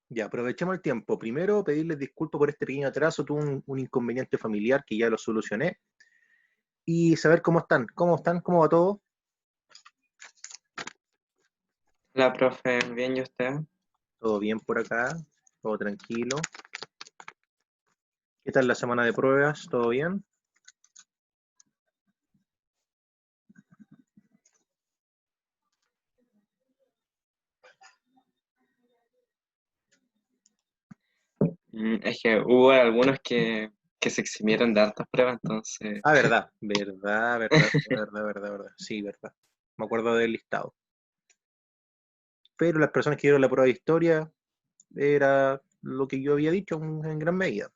Ya, aprovechemos el tiempo. Primero, pedirles disculpas por este pequeño atraso. Tuve un inconveniente familiar que ya lo solucioné. Y saber cómo están. ¿Cómo están? ¿Cómo va todo? La profe, bien, ¿y usted? ¿Todo bien por acá? ¿Todo tranquilo? ¿Qué tal la semana de pruebas? ¿Todo bien? Es que hubo algunos que se eximieron de hartas pruebas, entonces, Ah, verdad. Verdad. Sí, verdad. Me acuerdo del listado. Pero las personas que dieron la prueba de historia era lo que yo había dicho en gran medida.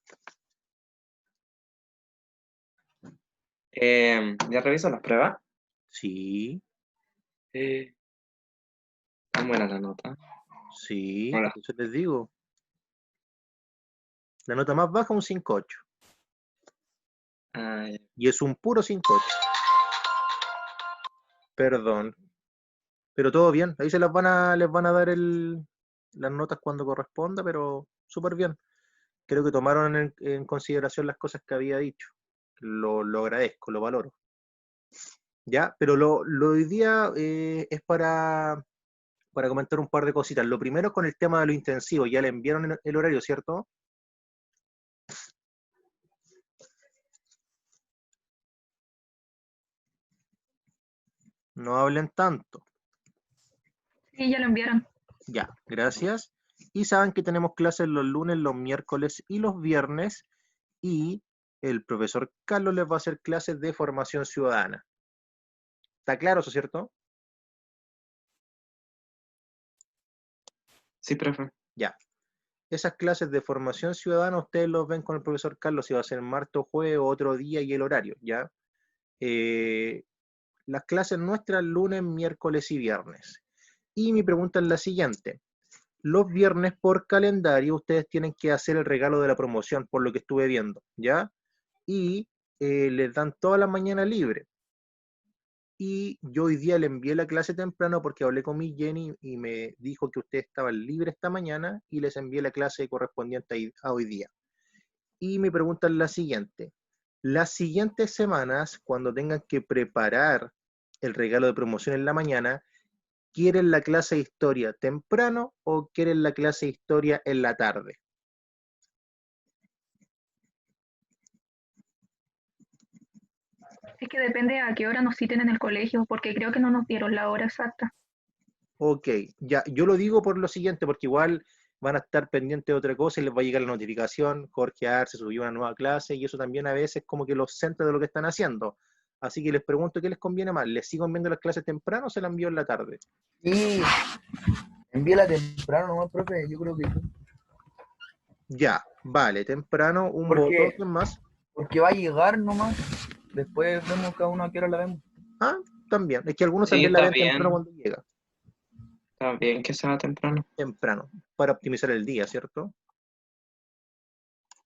¿ya reviso las pruebas? Sí, Eh, Tan buena la nota. sí, Hola. eso les digo. La nota más baja un 5,8. Ah, ya. Y es un puro 5,8. Perdón. Pero todo bien. Ahí les van a dar las notas cuando corresponda, pero súper bien. Creo que tomaron en consideración las cosas que había dicho. Lo agradezco, lo valoro. Ya, pero lo de hoy día es para comentar un par de cositas. Lo primero con el tema de lo intensivo. Ya le enviaron el horario, ¿cierto? No hablen tanto. Sí, ya lo enviaron. Ya, gracias. Y saben que tenemos clases los lunes, los miércoles y los viernes. Y el profesor Carlos les va a hacer clases de formación ciudadana. ¿Está claro eso, cierto? Sí, profe. Ya. Esas clases de formación ciudadana ustedes los ven con el profesor Carlos si va a ser martes o jueves o otro día y el horario, ¿ya? Eh, las clases nuestras lunes, miércoles y viernes. Y mi pregunta es la siguiente. Los viernes por calendario ustedes tienen que hacer el regalo de la promoción, por lo que estuve viendo, ¿ya? Y les dan toda la mañana libre. Y yo hoy día le envié la clase temprano porque hablé con mi Jenny y me dijo que ustedes estaban libres esta mañana y les envié la clase correspondiente a hoy día. Y mi pregunta es la siguiente. Las siguientes semanas, cuando tengan que preparar el regalo de promoción en la mañana, ¿quieren la clase de historia temprano o quieren la clase de historia en la tarde? Es que depende a qué hora nos citen en el colegio, porque creo que no nos dieron la hora exacta. Ok, ya, yo lo digo por lo siguiente, porque igual van a estar pendientes de otra cosa y les va a llegar la notificación, Jorge Arce subió una nueva clase y eso también a veces como que los centra de lo que están haciendo. Así que les pregunto qué les conviene más, ¿les sigo enviando las clases temprano o se las envío en la tarde? Sí, envíala temprano nomás, profe, yo creo que sí. Ya, vale, temprano, un voto, Porque, ¿quién más? porque va a llegar nomás. Después vemos cada uno a qué hora la vemos. Ah, también, es que algunos Sí, también la ven temprano cuando llega, está bien que sea temprano. temprano, para optimizar el día, ¿cierto?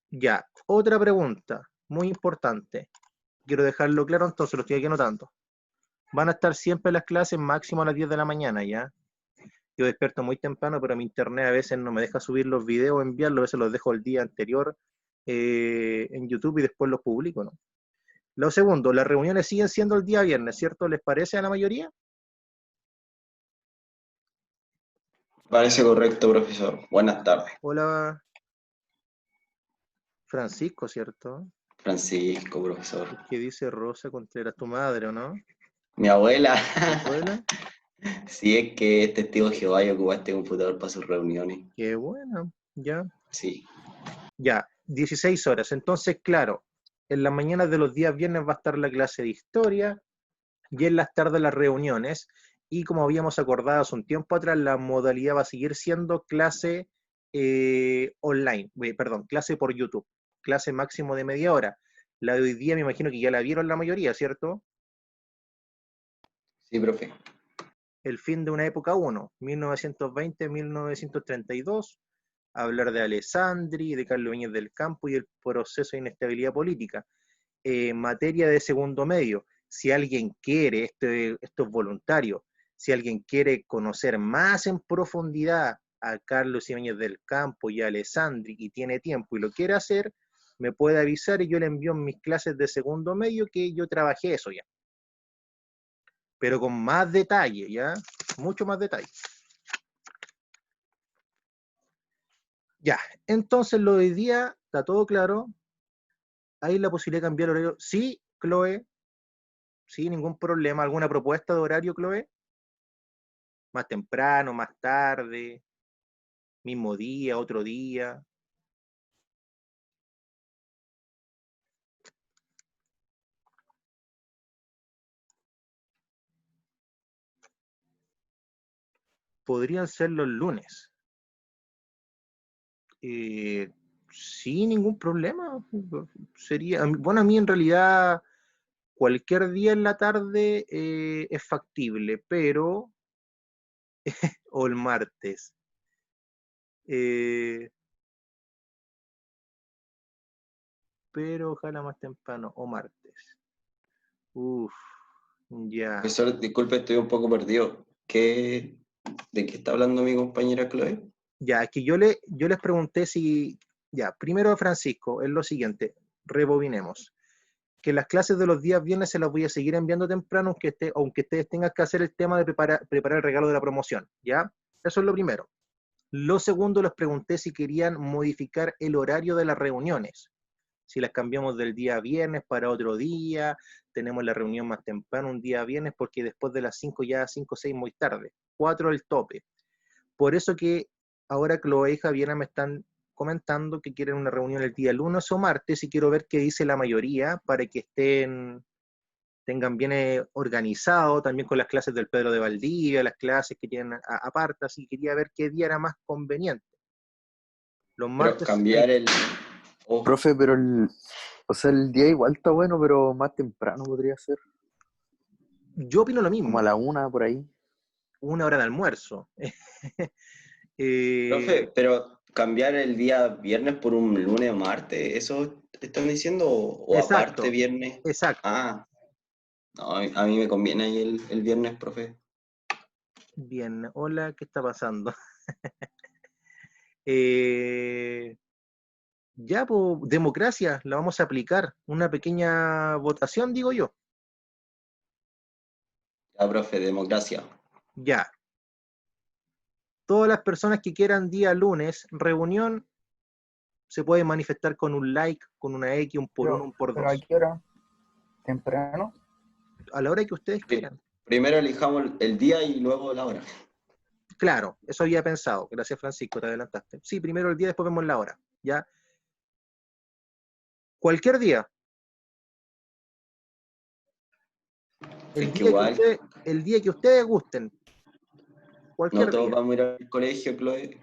Ya, otra pregunta, muy importante, quiero dejarlo claro, entonces lo estoy aquí anotando. Van a estar siempre las clases máximo a las 10 de la mañana, ¿ya? Yo despierto muy temprano, pero mi internet a veces no me deja subir los videos, enviarlos, a veces los dejo el día anterior en YouTube y después los publico, ¿no? Lo segundo, las reuniones siguen siendo el día viernes, ¿cierto? ¿Les parece a la mayoría? Parece correcto, profesor. Buenas tardes. Hola, Francisco, ¿cierto? Francisco, El profesor. que dice Rosa Contreras, tu madre, ¿o no? Mi abuela, ¿Tu abuela? si es que es testigo de Jehová y ocupa este computador para sus reuniones. Qué bueno, ya. Sí, Ya, 16 horas. Entonces, claro, en las mañanas de los días viernes va a estar la clase de historia, y en las tardes las reuniones. Y como habíamos acordado hace un tiempo atrás, la modalidad va a seguir siendo clase online, perdón, clase por YouTube, clase máximo de media hora. La de hoy día me imagino que ya la vieron la mayoría, ¿cierto? sí, profe. El fin de una época 1, 1920-1932, hablar de Alessandri, de Carlos Ibáñez del Campo y el proceso de inestabilidad política. Materia de segundo medio, si alguien quiere, esto es voluntario, si alguien quiere conocer más en profundidad a Carlos Ibáñez del Campo y a Alessandri y tiene tiempo y lo quiere hacer, me puede avisar y yo le envío en mis clases de segundo medio que yo trabajé eso ya. Pero con más detalle, ¿ya? Mucho más detalle. Ya, entonces lo de hoy día está todo claro. ¿Hay la posibilidad de cambiar horario? Sí, Chloe. Sí, ningún problema. ¿Alguna propuesta de horario, Chloe? Más temprano, más tarde, mismo día, otro día. Podrían ser los lunes. Sí, ningún problema. Sería, bueno, a mí en realidad cualquier día en la tarde es factible, pero, o el martes. Pero ojalá más temprano, o martes. Uf, ya. Profesor, disculpe, estoy un poco perdido. ¿De qué está hablando mi compañera Chloe? Ya, es que yo les pregunté si, ya, primero Francisco, es lo siguiente, rebobinemos. Que las clases de los días viernes se las voy a seguir enviando temprano, aunque ustedes tengan que hacer el tema de preparar el regalo de la promoción, ¿ya? Eso es lo primero. Lo segundo, les pregunté si querían modificar el horario de las reuniones. Si las cambiamos del día viernes para otro día, tenemos la reunión más temprano un día viernes, porque después de las 5 ya 5 o 6 muy tarde. 4 el tope. Por eso que ahora Chloe y Javiera me están comentando que quieren una reunión el día lunes o martes y quiero ver qué dice la mayoría para que tengan bien organizado, también con las clases del Pedro de Valdivia, las clases que tienen aparte, así quería ver qué día era más conveniente. Los Pero martes, cambiar el... Oh, Profe, pero o sea, el día igual está bueno, pero más temprano podría ser. yo opino lo Como a mismo, la 1 por ahí. una hora de almuerzo. profe, pero cambiar el día viernes por un lunes o martes, ¿eso te están diciendo? ¿O aparte Exacto, viernes? exacto. Ah, no, a mí me conviene ahí el viernes, profe. Bien, hola, ¿qué está pasando? eh, Ya, pues, democracia, la vamos a aplicar. Una pequeña votación, digo yo. Ya, profe, democracia. Ya. Todas las personas que quieran día lunes, reunión, se pueden manifestar con un like, con una X, un por uno, un por Pero ¿a dos. qué hora? ¿Temprano? A la hora que ustedes quieran. Primero elijamos el día y luego la hora. Claro, eso había pensado. Gracias, Francisco, te adelantaste. Sí, primero el día, después vemos la hora. Ya. Cualquier día. Es que igual El día que ustedes gusten. no Cualquier todos día. vamos a ir al colegio, Chloe.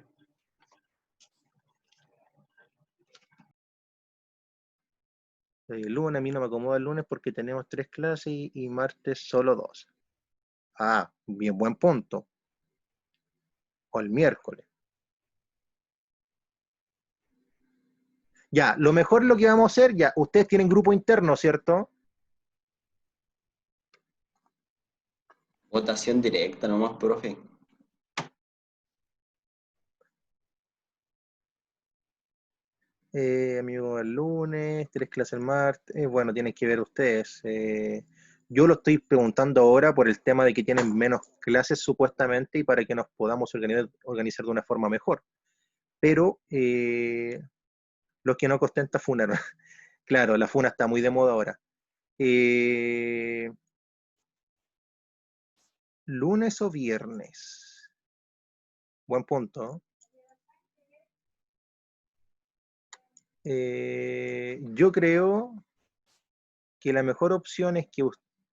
Lunes, a mí no me acomoda el lunes porque tenemos 3 clases y martes solo 2. Ah, bien, buen punto. O el miércoles. Ya, lo mejor lo que vamos a hacer, ya, ustedes tienen grupo interno, ¿cierto? Votación directa nomás, profe. Amigo, el lunes, 3 clases el martes, bueno, tienen que ver ustedes. Yo lo estoy preguntando ahora por el tema de que tienen menos clases supuestamente y para que nos podamos organizar de una forma mejor. Pero los que no contentan funaron. Claro, la funa está muy de moda ahora. Eh, ¿Lunes o viernes? Buen punto. Yo creo que la mejor opción es que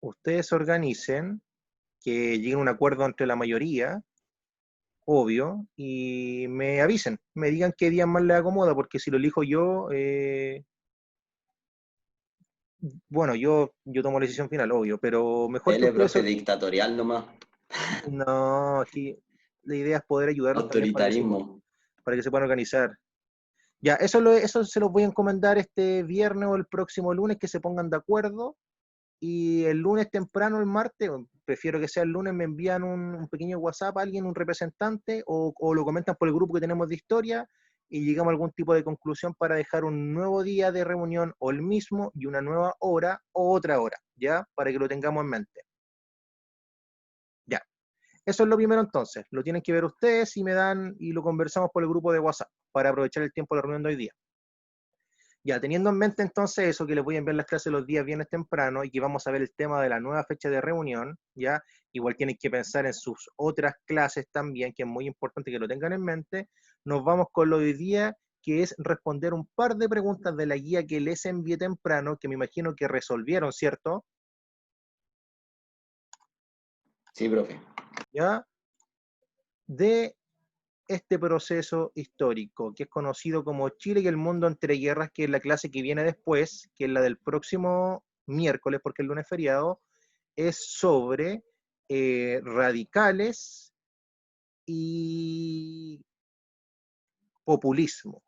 ustedes se organicen, que lleguen a un acuerdo entre la mayoría, obvio, y me avisen, me digan qué día más les acomoda, porque si lo elijo yo, bueno, yo tomo la decisión final, obvio, pero mejor que L, ustedes... profe, dictatorial nomás. No, sí, la idea es poder ayudarlos también Autoritarismo. para que se puedan organizar. Ya, eso se los voy a encomendar este viernes o el próximo lunes, que se pongan de acuerdo. Y el lunes temprano, el martes, prefiero que sea el lunes, me envían un pequeño WhatsApp a alguien, un representante, o lo comentan por el grupo que tenemos de historia, y llegamos a algún tipo de conclusión para dejar un nuevo día de reunión, o el mismo, y una nueva hora, o otra hora, ¿ya? Para que lo tengamos en mente. Ya. Eso es lo primero entonces. Lo tienen que ver ustedes y me dan, y lo conversamos por el grupo de WhatsApp, para aprovechar el tiempo de la reunión de hoy día. Ya, teniendo en mente entonces eso, que les voy a enviar las clases los días viernes temprano y que vamos a ver el tema de la nueva fecha de reunión, ya, igual tienen que pensar en sus otras clases también, que es muy importante que lo tengan en mente. Nos vamos con lo de hoy día, que es responder un par de preguntas de la guía que les envié temprano, que me imagino que resolvieron, ¿cierto? Sí, profe. ¿Ya? De este proceso histórico, que es conocido como Chile y el mundo entre guerras, que es la clase que viene después, que es la del próximo miércoles, porque el lunes es feriado, es sobre radicales y populismo.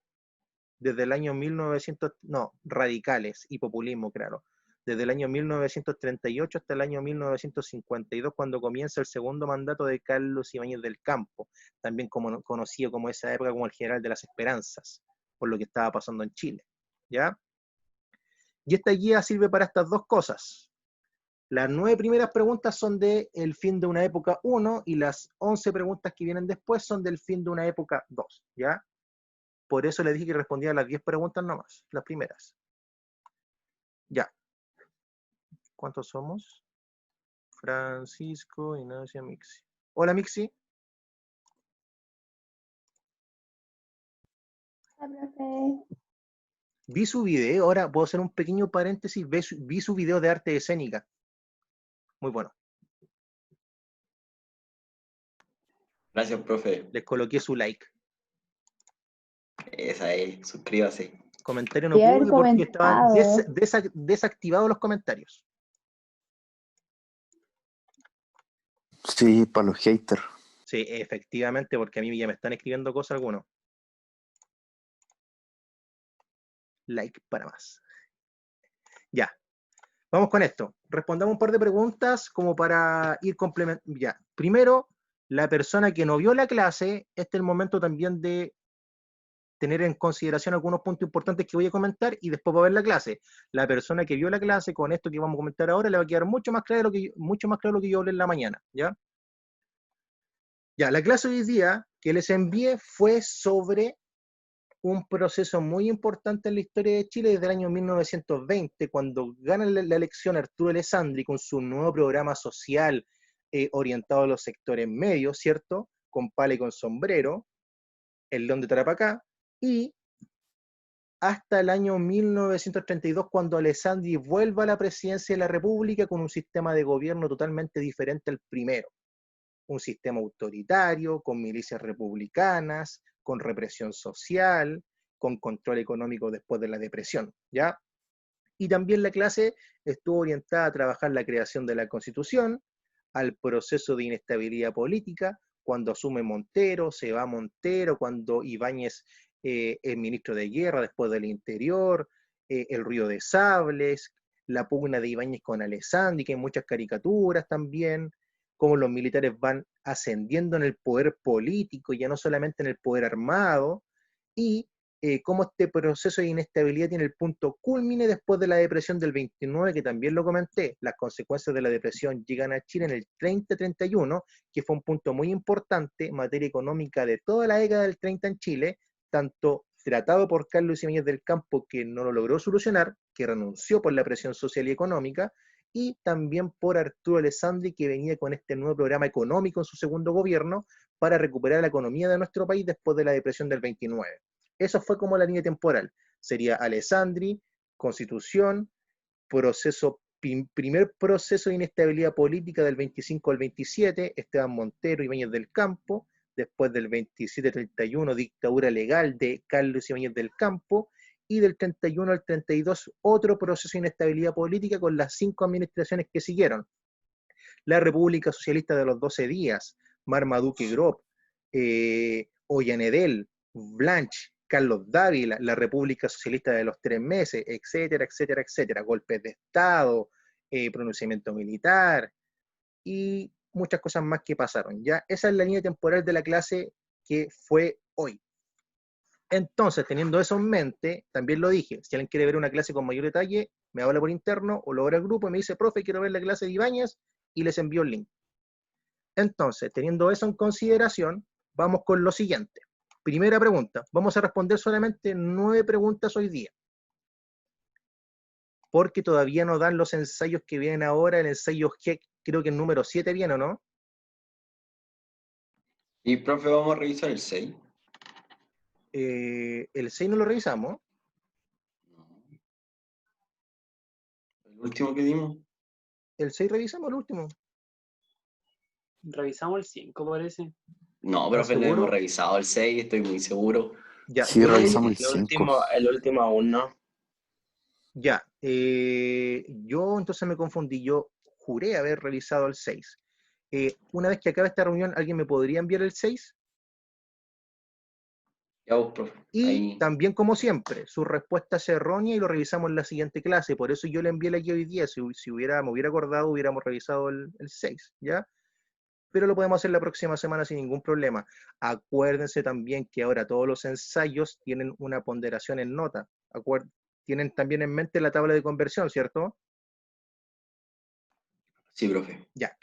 Desde el año 1900, no, radicales y populismo, claro. Desde el año 1938 hasta el año 1952, cuando comienza el segundo mandato de Carlos Ibáñez del Campo, también conocido como esa época como el general de las esperanzas, por lo que estaba pasando en Chile. ¿Ya? Y esta guía sirve para estas dos cosas. Las 9 primeras preguntas son de el fin de una época 1 y las 11 preguntas que vienen después son del fin de una época 2. ¿Ya? Por eso le dije que respondía a las 10 preguntas nomás, las primeras. Ya. ¿Cuántos somos? Francisco, Ignacia, Mixi. Hola, Mixi. Hola, profe. Vi su video, ahora puedo hacer un pequeño paréntesis, vi su video de arte escénica. Muy bueno. Gracias, profe. Les coloqué su like. Esa es, suscríbase. Comentario no Debe haber pude porque estaban comentado. desactivados los comentarios. Sí, para los haters. Sí, efectivamente, porque a mí ya me están escribiendo cosas algunos. Like para más. Ya. Vamos con esto. Respondamos un par de preguntas como para ir complementando. Ya. Primero, la persona que no vio la clase, este es el momento también de tener en consideración algunos puntos importantes que voy a comentar y después va a ver la clase. La persona que vio la clase, con esto que vamos a comentar ahora, le va a quedar mucho más claro lo que yo hablé en la mañana. ¿Ya? Ya, la clase de hoy día que les envié fue sobre un proceso muy importante en la historia de Chile desde el año 1920, cuando gana la elección Arturo Alessandri con su nuevo programa social orientado a los sectores medios, ¿cierto? Con pala y con sombrero, el León de Tarapacá, y hasta el año 1932, cuando Alessandri vuelve a la presidencia de la República con un sistema de gobierno totalmente diferente al primero. Un sistema autoritario, con milicias republicanas, con represión social, con control económico después de la depresión, ¿ya? Y también la clase estuvo orientada a trabajar la creación de la Constitución, al proceso de inestabilidad política, cuando asume Montero, se va Montero, cuando Ibáñez es ministro de Guerra después del Interior, el río de sables, la pugna de Ibáñez con Alessandri, que hay muchas caricaturas también, cómo los militares van ascendiendo en el poder político, ya no solamente en el poder armado, y cómo este proceso de inestabilidad tiene el punto culmine después de la depresión del 29, que también lo comenté. Las consecuencias de la depresión llegan a Chile en el 30-31, que fue un punto muy importante en materia económica de toda la década del 30 en Chile, tanto tratado por Carlos Ibáñez del Campo, que no lo logró solucionar, que renunció por la presión social y económica, y también por Arturo Alessandri, que venía con este nuevo programa económico en su segundo gobierno para recuperar la economía de nuestro país después de la depresión del 29. Eso fue como la línea temporal. Sería Alessandri, Constitución, primer proceso de inestabilidad política del 25 al 27, Esteban Montero y Ibáñez del Campo, después del 27-31, dictadura legal de Carlos Ibáñez del Campo, y del 31 al 32, otro proceso de inestabilidad política con las 5 administraciones que siguieron. La República Socialista de los 12 días, Marmaduke Grop, Ollanedel, Blanch, Carlos Dávila, la República Socialista de los 3 meses, etcétera, etcétera, etcétera. Golpes de Estado, pronunciamiento militar, y muchas cosas más que pasaron, ¿ya? Esa es la línea temporal de la clase que fue hoy. Entonces, teniendo eso en mente, también lo dije, si alguien quiere ver una clase con mayor detalle, me habla por interno o lo abre al grupo y me dice, profe, quiero ver la clase de Ibáñez, y les envío el link. Entonces, teniendo eso en consideración, vamos con lo siguiente. Primera pregunta, vamos a responder solamente 9 preguntas hoy día, porque todavía no dan los ensayos que vienen ahora, el ensayo G, creo que el número 7 viene, ¿o no? Y profe, vamos a revisar el 6. El 6 no lo revisamos. El último que dimos. El 6 revisamos el último. Revisamos el 5, parece. No, ¿Estás profe, no hemos seguro? revisado el 6, estoy muy seguro. Ya, Sí, yo lo revisamos único- el 5. El último aún no. Ya, yo entonces me confundí, yo juré haber revisado el 6. Una vez que acabe esta reunión, ¿alguien me podría enviar el 6? Ya vos, profe. Y Ahí. también, como siempre, su respuesta es errónea y lo revisamos en la siguiente clase. Por eso yo le envié la guía hoy día. Si me hubiera acordado, hubiéramos revisado el 6, ¿ya? Pero lo podemos hacer la próxima semana sin ningún problema. Acuérdense también que ahora todos los ensayos tienen una ponderación en nota. Tienen también en mente la tabla de conversión, ¿cierto? Sí, profe. Ya.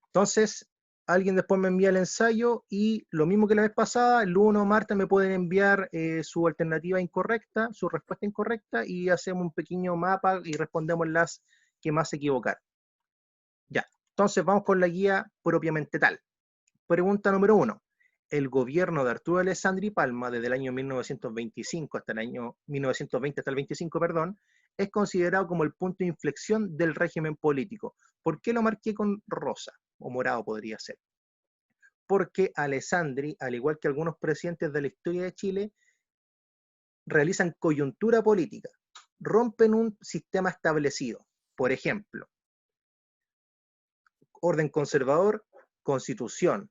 Entonces, alguien después me envía el ensayo y lo mismo que la vez pasada, el lunes o martes me pueden enviar su alternativa incorrecta, su respuesta incorrecta y hacemos un pequeño mapa y respondemos las que más se equivocaron. Ya. Entonces, vamos con la guía propiamente tal. Pregunta número 1. El gobierno de Arturo Alessandri Palma, desde el año 1925 hasta el año 1920 hasta el 25, perdón, es considerado como el punto de inflexión del régimen político. ¿Por qué lo marqué con rosa? O morado podría ser. Porque Alessandri, al igual que algunos presidentes de la historia de Chile, realizan coyuntura política, rompen un sistema establecido. Por ejemplo, orden conservador, constitución,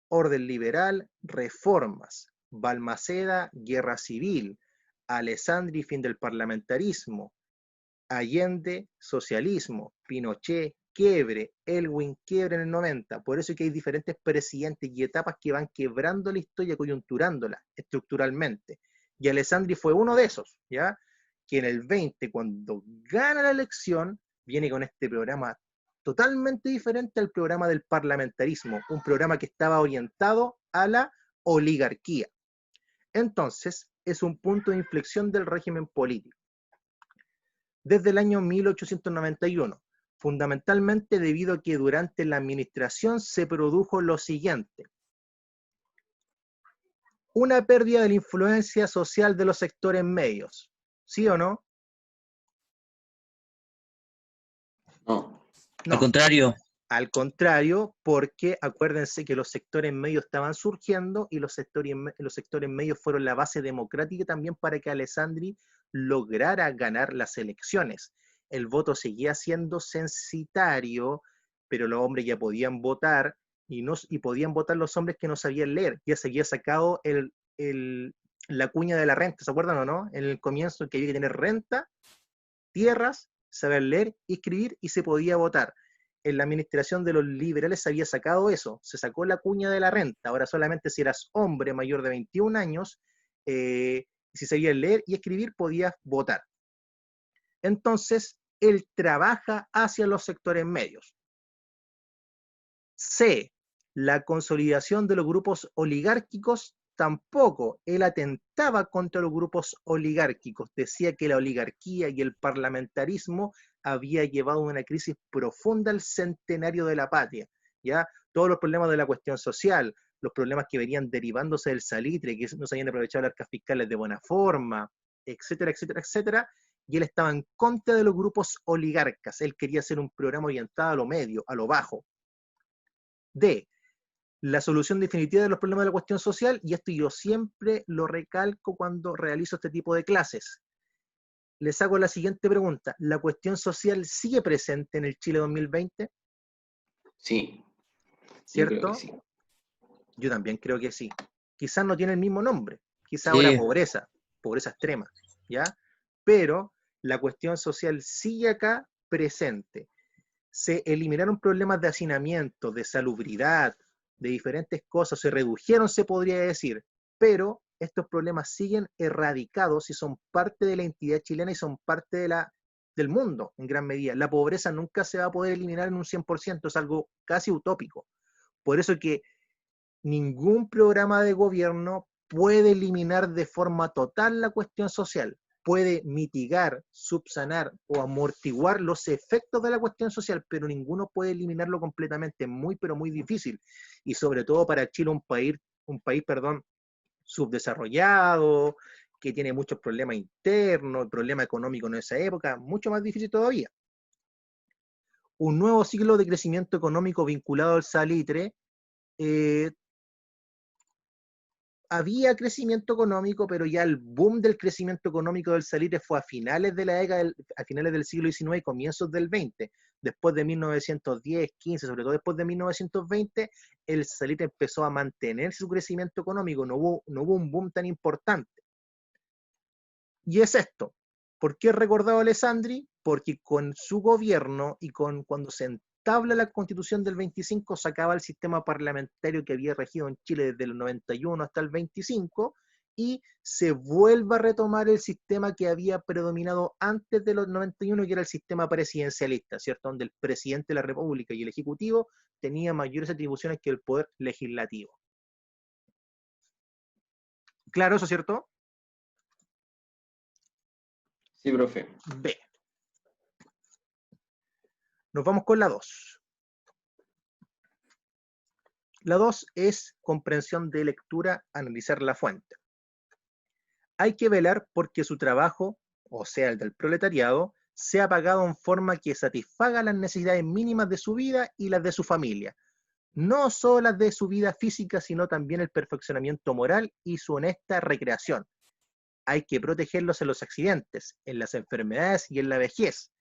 orden liberal, reformas, Balmaceda, guerra civil, Alessandri, fin del parlamentarismo, Allende, socialismo, Pinochet, quiebre, Elwin, quiebre en el 90. Por eso es que hay diferentes presidentes y etapas que van quebrando la historia, coyunturándola estructuralmente. Y Alessandri fue uno de esos, ¿ya? Que en el 20, cuando gana la elección, viene con este programa totalmente diferente al programa del parlamentarismo, un programa que estaba orientado a la oligarquía. Entonces, es un punto de inflexión del régimen político. Desde el año 1891, fundamentalmente debido a que durante la administración se produjo lo siguiente: una pérdida de la influencia social de los sectores medios. ¿Sí o no? No. No. Al contrario. Al contrario, porque acuérdense que los sectores medios estaban surgiendo y los sectores medios fueron la base democrática también para que Alessandri lograra ganar las elecciones. El voto seguía siendo censitario, pero los hombres ya podían votar y podían votar los hombres que no sabían leer. Ya se había sacado la cuña de la renta, ¿se acuerdan o no? En el comienzo que había que tener renta, tierras, saber leer y escribir y se podía votar. En la administración de los liberales se había sacado eso, se sacó la cuña de la renta. Ahora solamente si eras hombre mayor de 21 años, si sabías leer y escribir, podías votar. Entonces, él trabaja hacia los sectores medios. C. La consolidación de los grupos oligárquicos, tampoco. Él atentaba contra los grupos oligárquicos. Decía que la oligarquía y el parlamentarismo había llevado a una crisis profunda al centenario de la patria, ¿ya? Todos los problemas de la cuestión social, los problemas que venían derivándose del salitre, que no se habían aprovechado las arcas fiscales de buena forma, etcétera, etcétera, etcétera, y él estaba en contra de los grupos oligarcas. Él quería hacer un programa orientado a lo medio, a lo bajo. D. La solución definitiva de los problemas de la cuestión social, y esto yo siempre lo recalco cuando realizo este tipo de clases. Les hago la siguiente pregunta: ¿la cuestión social sigue presente en el Chile 2020? Sí. ¿Cierto? Yo creo que sí. Yo también creo que sí. Quizás no tiene el mismo nombre, quizás Sí. ahora pobreza extrema, ¿ya? Pero la cuestión social sigue acá presente. se eliminaron problemas de hacinamiento, de salubridad, de diferentes cosas, se redujeron, se podría decir, pero estos problemas siguen erradicados y son parte de la entidad chilena y son parte del mundo en gran medida. La pobreza nunca se va a poder eliminar en un 100%, es algo casi utópico. Por eso que ningún programa de gobierno puede eliminar de forma total la cuestión social, puede mitigar, subsanar o amortiguar los efectos de la cuestión social, pero ninguno puede eliminarlo completamente, muy pero muy difícil, y sobre todo para Chile, un país, subdesarrollado, que tiene muchos problemas internos, problemas económicos en esa época, mucho más difícil todavía. Un nuevo ciclo de crecimiento económico vinculado al salitre. Había crecimiento económico, pero ya el boom del crecimiento económico del salitre fue a finales de la década, a finales del siglo XIX y comienzos del XX. Después de 1910, 15, sobre todo después de 1920, el salitre empezó a mantener su crecimiento económico, no hubo un boom tan importante. Y es esto. ¿Por qué he recordado a Alessandri? Porque con su gobierno y cuando se entabla la Constitución del 25, se acaba el sistema parlamentario que había regido en Chile desde el 91 hasta el 25 y se vuelve a retomar el sistema que había predominado antes de los 91, que era el sistema presidencialista, ¿cierto? Donde el presidente de la República y el Ejecutivo tenían mayores atribuciones que el poder legislativo. ¿Claro eso, cierto? Sí, profe. B. Nos vamos con la 2. La 2 es comprensión de lectura, analizar la fuente. Hay que velar porque su trabajo, o sea, el del proletariado, sea pagado en forma que satisfaga las necesidades mínimas de su vida y las de su familia. No solo las de su vida física, sino también el perfeccionamiento moral y su honesta recreación. Hay que protegerlos en los accidentes, en las enfermedades y en la vejez.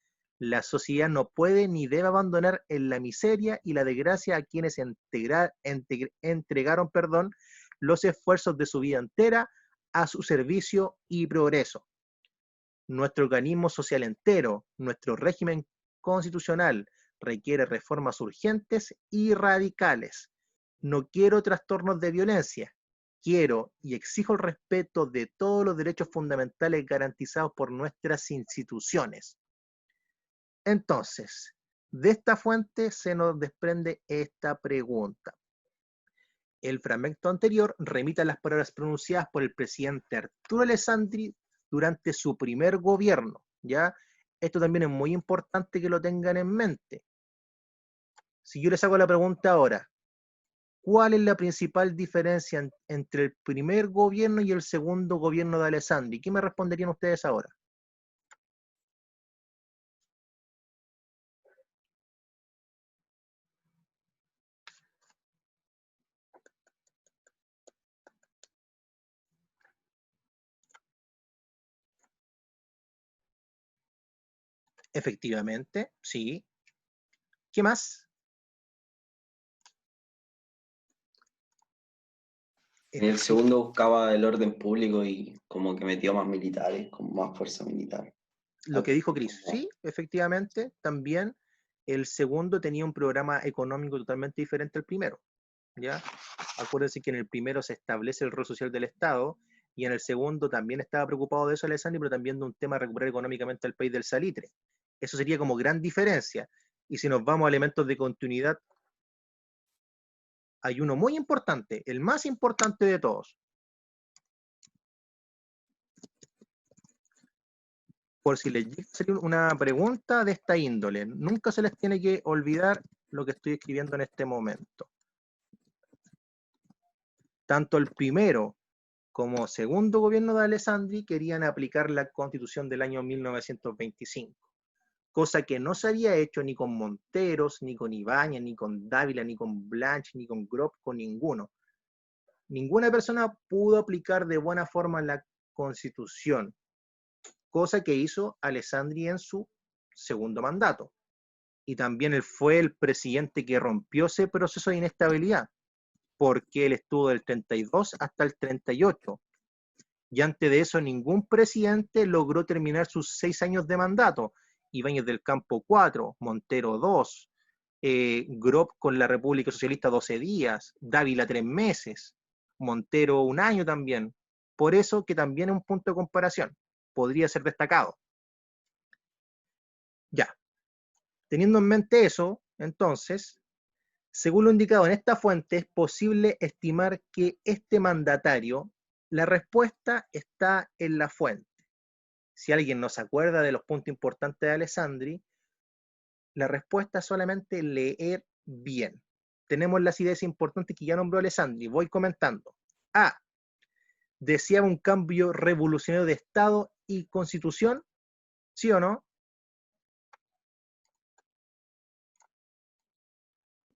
La sociedad no puede ni debe abandonar en la miseria y la desgracia a quienes entregaron los esfuerzos de su vida entera a su servicio y progreso. Nuestro organismo social entero, nuestro régimen constitucional, requiere reformas urgentes y radicales. No quiero trastornos de violencia. Quiero y exijo el respeto de todos los derechos fundamentales garantizados por nuestras instituciones. Entonces, de esta fuente se nos desprende esta pregunta. El fragmento anterior remite a las palabras pronunciadas por el presidente Arturo Alessandri durante su primer gobierno, ¿ya? Esto también es muy importante que lo tengan en mente. Si yo les hago la pregunta ahora, ¿cuál es la principal diferencia entre el primer gobierno y el segundo gobierno de Alessandri? ¿Qué me responderían ustedes ahora? Efectivamente, sí. ¿Qué más? El segundo buscaba el orden público y como que metió más militares, con más fuerza militar. Lo que dijo Cris, sí, efectivamente, también el segundo tenía un programa económico totalmente diferente al primero, ¿ya? Acuérdense que en el primero se establece el rol social del Estado y en el segundo también estaba preocupado de eso Alessandri, pero también de un tema de recuperar económicamente al país del salitre. Eso sería como gran diferencia. Y si nos vamos a elementos de continuidad, hay uno muy importante, el más importante de todos. Por si les llega a salir una pregunta de esta índole, nunca se les tiene que olvidar lo que estoy escribiendo en este momento. Tanto el primero como segundo gobierno de Alessandri querían aplicar la Constitución del año 1925, cosa que no se había hecho ni con Monteros, ni con Ibáñez, ni con Dávila, ni con Blanch, ni con Grob, con ninguno. Ninguna persona pudo aplicar de buena forma la Constitución, cosa que hizo Alessandri en su segundo mandato. Y también él fue el presidente que rompió ese proceso de inestabilidad, porque él estuvo del 32 hasta el 38. Y antes de eso ningún presidente logró terminar sus 6 años de mandato. Ibáñez del Campo 4, Montero 2, Grop con la República Socialista 12 días, Dávila 3 meses, Montero 1 año también. Por eso que también es un punto de comparación. Podría ser destacado. Ya. Teniendo en mente eso, entonces, según lo indicado en esta fuente, es posible estimar que este mandatario, la respuesta está en la fuente. Si alguien no se acuerda de los puntos importantes de Alessandri, la respuesta es solamente leer bien. Tenemos las ideas importantes que ya nombró Alessandri. Voy comentando. A. ¿Deseaba un cambio revolucionario de Estado y Constitución? ¿Sí o no?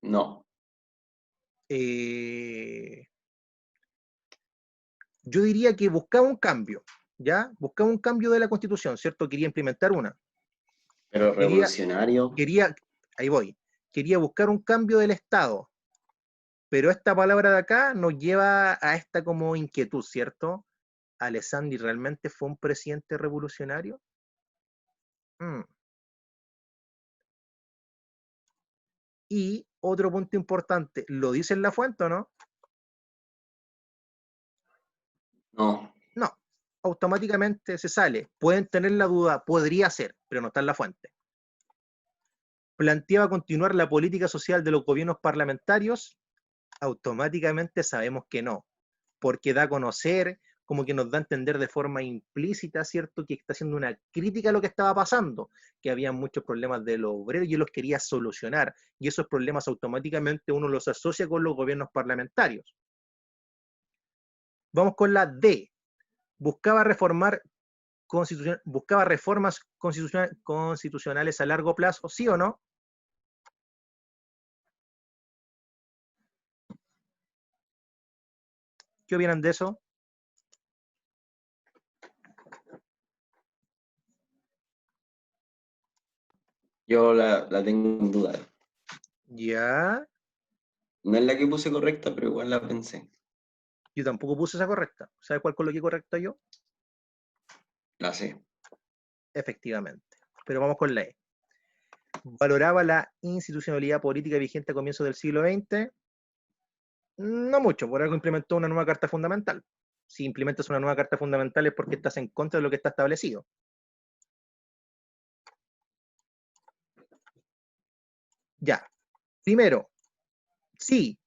No. Yo diría que buscaba un cambio, ¿ya? Buscaba un cambio de la Constitución, ¿cierto? Quería implementar una. Pero revolucionario. Ahí voy. Quería buscar un cambio del Estado. Pero esta palabra de acá nos lleva a esta como inquietud, ¿cierto? ¿Alessandri realmente fue un presidente revolucionario? Y otro punto importante, ¿lo dice en la fuente o no? No. No, automáticamente se sale. Pueden tener la duda, podría ser, pero no está en la fuente. ¿Planteaba continuar la política social de los gobiernos parlamentarios? Automáticamente sabemos que no, porque da a conocer, como que nos da a entender de forma implícita, ¿cierto?, que está haciendo una crítica a lo que estaba pasando, que había muchos problemas de los obreros y él los quería solucionar, y esos problemas automáticamente uno los asocia con los gobiernos parlamentarios. Vamos con la D. Buscaba reformas constitucionales a largo plazo, ¿sí o no? ¿Qué opinan de eso? Yo la tengo en duda. Ya. No es la que puse correcta, pero igual la pensé. Yo tampoco puse esa correcta. ¿Sabes cuál coloqué correcta yo? La sé. Efectivamente. Pero vamos con la E. ¿Valoraba la institucionalidad política vigente a comienzos del siglo XX? No mucho, por algo implementó una nueva carta fundamental. Si implementas una nueva carta fundamental es porque estás en contra de lo que está establecido. Ya. Primero, sí,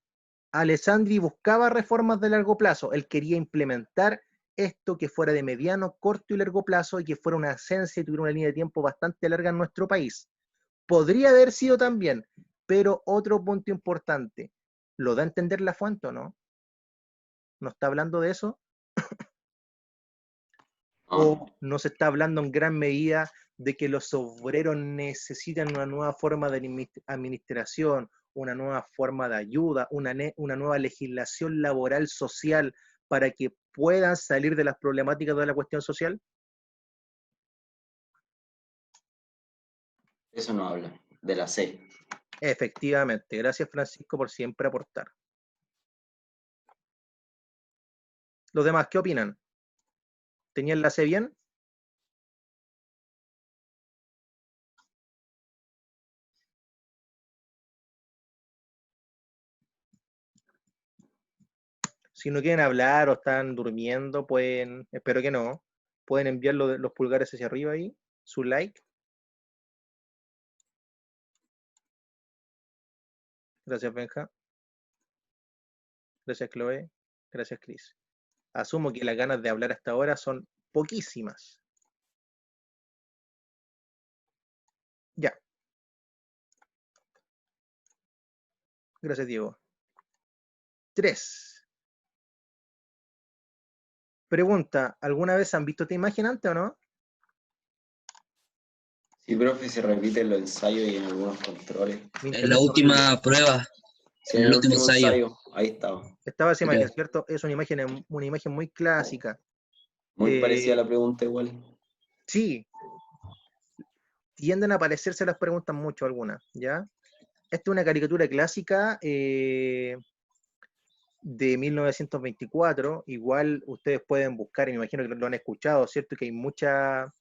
Alessandri buscaba reformas de largo plazo. Él quería implementar esto que fuera de mediano, corto y largo plazo y que fuera una esencia y tuviera una línea de tiempo bastante larga en nuestro país. Podría haber sido también, pero otro punto importante, ¿lo da a entender la fuente o no? ¿No está hablando de eso? ¿O no se está hablando en gran medida de que los obreros necesitan una nueva forma de administración, una nueva forma de ayuda, una nueva legislación laboral social para que puedan salir de las problemáticas de la cuestión social? Eso no habla. De la C. Efectivamente. Gracias, Francisco, por siempre aportar. ¿Los demás qué opinan? ¿Tenían la C bien? Si no quieren hablar o están durmiendo, pueden, espero que no, pueden enviar los pulgares hacia arriba ahí, su like. Gracias, Benja. Gracias, Chloe. Gracias, Chris. Asumo que las ganas de hablar hasta ahora son poquísimas. Ya. Gracias, Diego. 3. Pregunta, ¿alguna vez han visto esta imagen antes o no? Sí, profe, se repite en los ensayos y en algunos controles. En la última prueba, Sí, en el último ensayo. ahí estaba. Estaba esa imagen, Creo. ¿cierto? Es una imagen muy clásica. Muy parecida a la pregunta igual. Sí. Tienden a parecerse las preguntas mucho algunas, ¿ya? Esta es una caricatura clásica de 1924. Igual ustedes pueden buscar, y me imagino que lo han escuchado, ¿cierto? Que hay mucha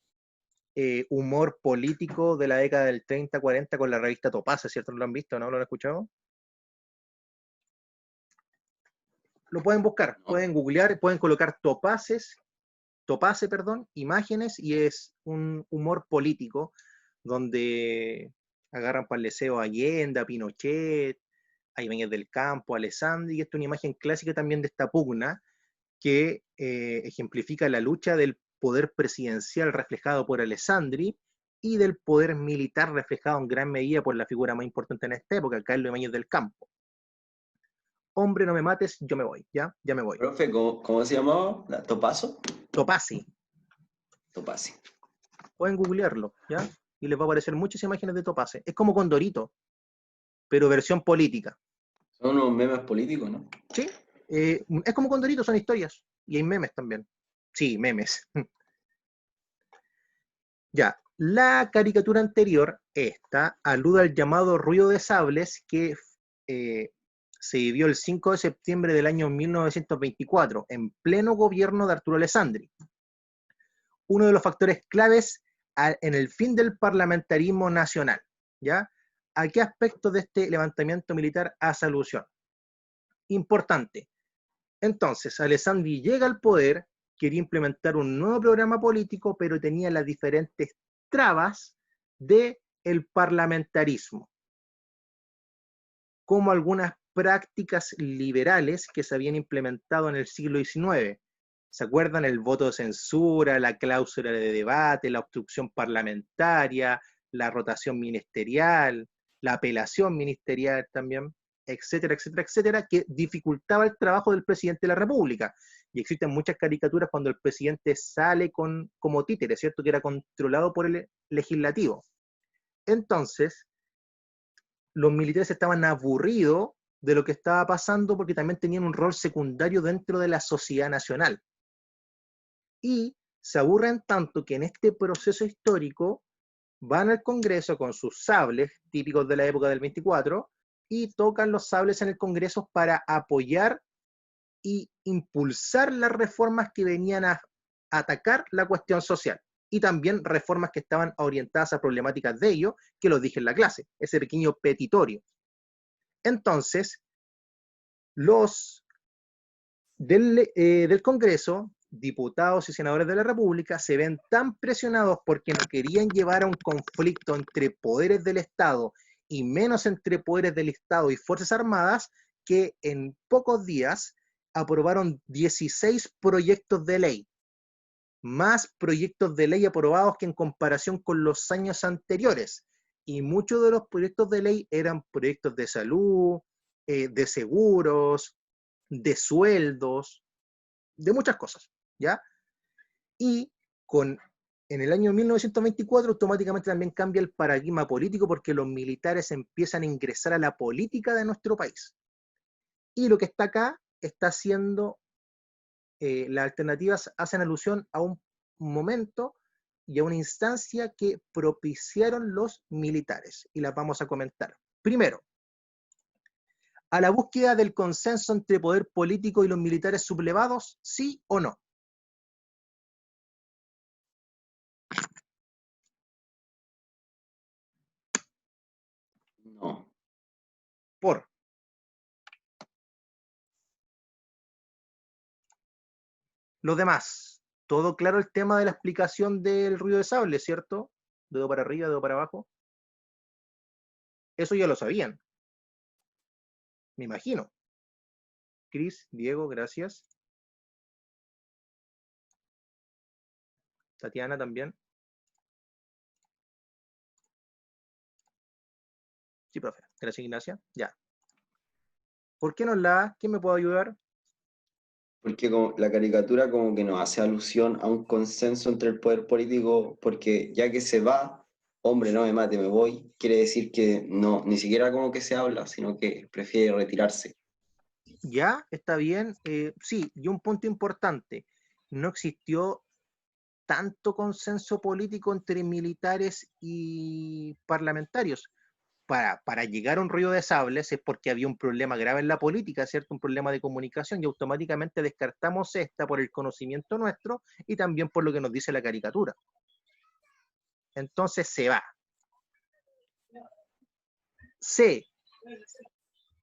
humor político de la década del 30-40 con la revista Topase, ¿cierto? ¿No lo han visto, no? ¿Lo han escuchado? Lo pueden buscar, pueden googlear, pueden colocar Topase, imágenes, y es un humor político donde agarran para el Leseo a Allende, a Pinochet, a Ibáñez del Campo, a Alessandri, y esta es una imagen clásica también de esta pugna que ejemplifica la lucha del poder presidencial reflejado por Alessandri y del poder militar reflejado en gran medida por la figura más importante en esta época, Carlos Ibáñez del Campo. Hombre, no me mates, yo me voy, ¿ya? Ya me voy. Profe, ¿cómo se llamaba? ¿Topazo? Topasi. Topasi. Pueden googlearlo, ¿ya? Y les va a aparecer muchas imágenes de Topase. Es como Condorito, pero versión política. Son unos memes políticos, ¿no? Sí, es como Condorito, son historias. Y hay memes también. Sí, memes. Ya, la caricatura anterior, esta, alude al llamado ruido de sables que se vivió el 5 de septiembre del año 1924, en pleno gobierno de Arturo Alessandri. Uno de los factores claves en el fin del parlamentarismo nacional, ¿ya? ¿A qué aspectos de este levantamiento militar hace alusión? Importante. Entonces, Alessandri llega al poder, quería implementar un nuevo programa político, pero tenía las diferentes trabas del parlamentarismo, como algunas prácticas liberales que se habían implementado en el siglo XIX. ¿Se acuerdan? El voto de censura, la cláusula de debate, la obstrucción parlamentaria, la rotación ministerial, la apelación ministerial también, etcétera, etcétera, etcétera, que dificultaba el trabajo del presidente de la República. Y existen muchas caricaturas cuando el presidente sale como títere, ¿cierto? Que era controlado por el legislativo. Entonces, los militares estaban aburridos de lo que estaba pasando porque también tenían un rol secundario dentro de la sociedad nacional. Y se aburren tanto que en este proceso histórico van al Congreso con sus sables, típicos de la época del 24, y tocan los sables en el Congreso para apoyar y impulsar las reformas que venían a atacar la cuestión social, y también reformas que estaban orientadas a problemáticas de ello, que los dije en la clase, ese pequeño petitorio. Entonces, los del Congreso, diputados y senadores de la República, se ven tan presionados porque no querían llevar a un conflicto entre poderes del Estado y menos entre poderes del Estado y Fuerzas Armadas, que en pocos días aprobaron 16 proyectos de ley, más proyectos de ley aprobados que en comparación con los años anteriores. Y muchos de los proyectos de ley eran proyectos de salud, de seguros, de sueldos, de muchas cosas, ¿ya? Y en el año 1924 automáticamente también cambia el paradigma político porque los militares empiezan a ingresar a la política de nuestro país. Y lo que está acá está haciendo, las alternativas hacen alusión a un momento y a una instancia que propiciaron los militares, y las vamos a comentar. Primero, a la búsqueda del consenso entre poder político y los militares sublevados, ¿sí o no? No. Por los demás, todo claro el tema de la explicación del ruido de sable, ¿cierto? Dedo para arriba, dedo para abajo. Eso ya lo sabían, me imagino. Cris, Diego, gracias. Tatiana también. Sí, profe. Gracias, Ignacia. Ya. ¿Por qué no la? ¿Quién me puede ayudar? Porque la caricatura como que nos hace alusión a un consenso entre el poder político, porque ya que se va, hombre, no me mate, me voy, quiere decir que no, ni siquiera como que se habla, sino que prefiere retirarse. Ya, está bien. Sí, y un punto importante. No existió tanto consenso político entre militares y parlamentarios. Para llegar a un ruido de sables es porque había un problema grave en la política, ¿cierto? Un problema de comunicación, y automáticamente descartamos esta por el conocimiento nuestro y también por lo que nos dice la caricatura. Entonces se va. C,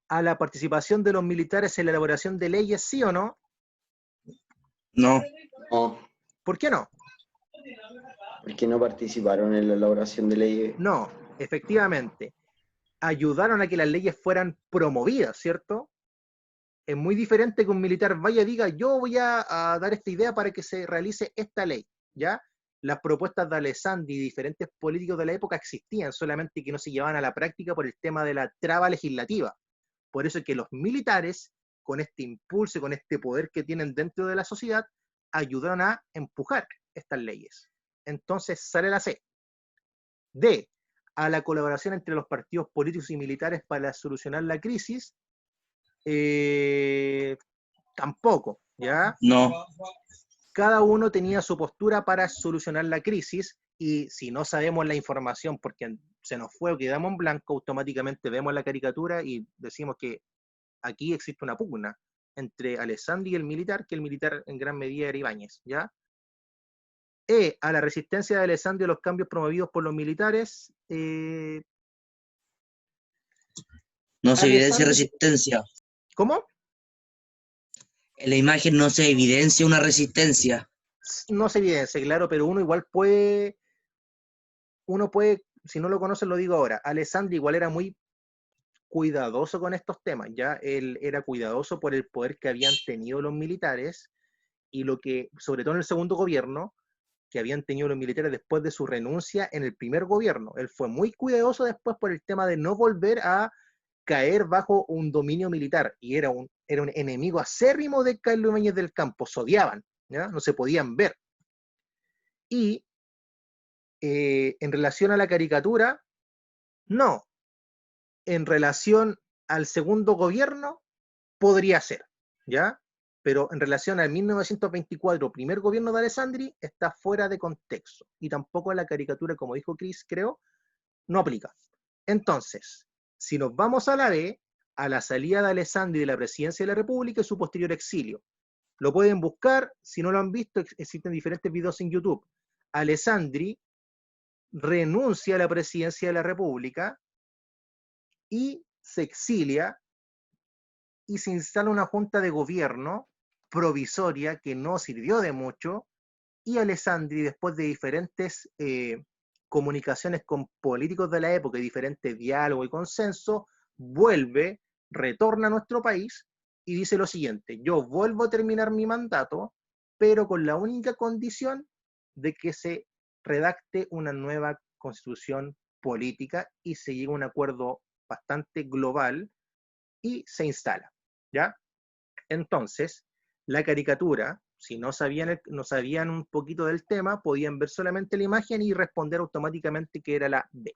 a la participación de los militares en la elaboración de leyes, ¿sí o no? No. No, ¿Por qué no? porque no participaron en la elaboración de leyes. No, efectivamente. Ayudaron a que las leyes fueran promovidas, ¿cierto? Es muy diferente que un militar vaya y diga, yo voy a dar esta idea para que se realice esta ley, ¿ya? Las propuestas de Alessandri y diferentes políticos de la época existían, solamente que no se llevaban a la práctica por el tema de la traba legislativa. Por eso es que los militares, con este impulso, con este poder que tienen dentro de la sociedad, ayudaron a empujar estas leyes. Entonces sale la C. D, a la colaboración entre los partidos políticos y militares para solucionar la crisis, tampoco, ¿ya? No. Cada uno tenía su postura para solucionar la crisis y si no sabemos la información porque se nos fue o quedamos en blanco, automáticamente vemos la caricatura y decimos que aquí existe una pugna entre Alessandri y el militar, que el militar en gran medida era Ibáñez, ¿ya? A la resistencia de Alessandri a los cambios promovidos por los militares, No se evidencia Alessandri- resistencia. ¿cómo? En la imagen no se evidencia una resistencia. No se evidencia, claro, pero uno puede, si no lo conocen lo digo ahora, Alessandri igual era muy cuidadoso con estos temas, ya él era cuidadoso por el poder que habían tenido los militares y lo que, sobre todo en el segundo gobierno, que habían tenido los militares después de su renuncia en el primer gobierno. Él fue muy cuidadoso después por el tema de no volver a caer bajo un dominio militar y era un enemigo acérrimo de Carlos Ibáñez del Campo, se odiaban, ¿ya? No se podían ver. Y en relación a la caricatura, no. En relación al segundo gobierno, podría ser, ¿ya? Pero en relación al 1924, primer gobierno de Alessandri, está fuera de contexto. Y tampoco la caricatura, como dijo Chris, creo, no aplica. Entonces, si nos vamos a la B, a la salida de Alessandri de la presidencia de la República y su posterior exilio. Lo pueden buscar, si no lo han visto, existen diferentes videos en YouTube. Alessandri renuncia a la presidencia de la República y se exilia y se instala una junta de gobierno provisoria que no sirvió de mucho y Alessandri, después de diferentes comunicaciones con políticos de la época y diferentes diálogos y consensos, vuelve, retorna a nuestro país y dice lo siguiente: yo vuelvo a terminar mi mandato, pero con la única condición de que se redacte una nueva constitución política y se llegue a un acuerdo bastante global y se instala, ¿ya? Entonces, la caricatura, si no sabían un poquito del tema, podían ver solamente la imagen y responder automáticamente que era la B.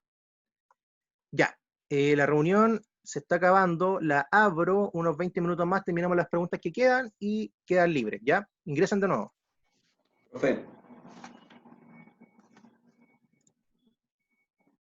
Ya, la reunión se está acabando, la abro unos 20 minutos más, terminamos las preguntas que quedan y quedan libres, ¿ya? Ingresan de nuevo. Profe,